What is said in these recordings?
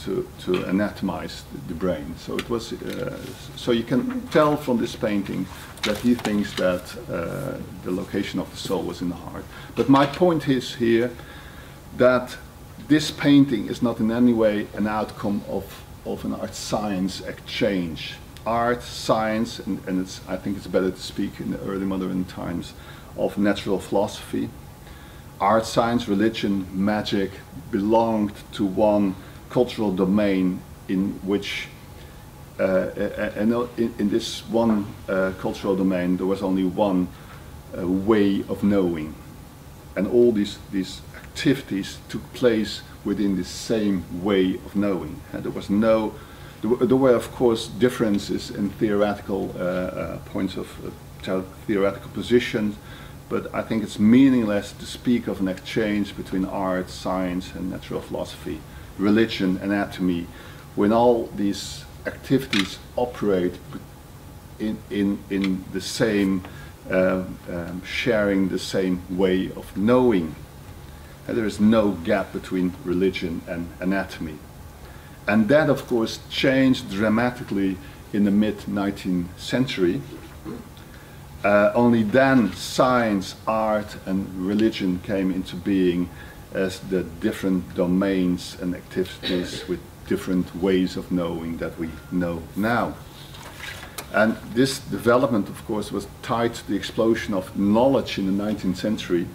to anatomize the brain. So it was, so you can tell from this painting that he thinks that the location of the soul was in the heart. But my point is here that this painting is not in any way an outcome of an art-science exchange. Art, science, and it's, I think it's better to speak in the early modern times of natural philosophy. Art, science, religion, magic belonged to one cultural domain in which, in this one cultural domain, there was only one way of knowing. And all these activities took place within the same way of knowing. And there was no, there were of course differences in theoretical points of theoretical positions, but I think it's meaningless to speak of an exchange between art, science and natural philosophy, religion, anatomy, when all these activities operate in the same, sharing the same way of knowing. And there is no gap between religion and anatomy. And that of course changed dramatically in the mid-19th century. Only then science, art and religion came into being as the different domains and activities with different ways of knowing that we know now. And this development of course was tied to the explosion of knowledge in the 19th century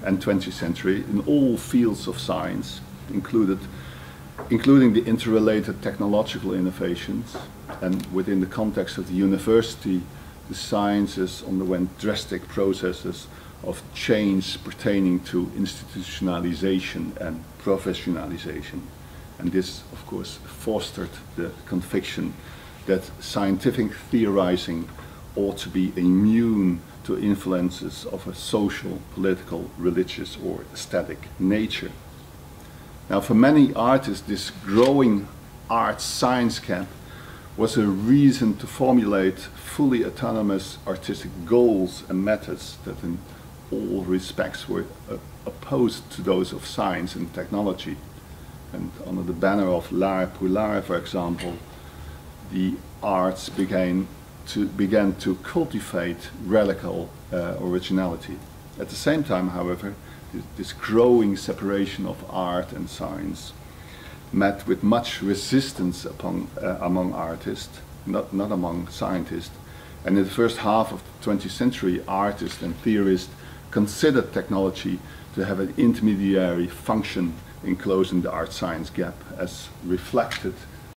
and 20th century in all fields of science, including the interrelated technological innovations. And within the context of the university, the sciences underwent drastic processes of change pertaining to institutionalization and professionalization. And this, of course, fostered the conviction that scientific theorizing ought to be immune to influences of a social, political, religious, or aesthetic nature. Now, for many artists, this growing art-science gap was a reason to formulate fully autonomous artistic goals and methods that in all respects were opposed to those of science and technology. And under the banner of l'art pour l'art, for example, the arts began to cultivate radical originality. At the same time, however, this growing separation of art and science met with much resistance among artists, not among scientists. And in the first half of the 20th century, artists and theorists considered technology to have an intermediary function in closing the art-science gap, as reflected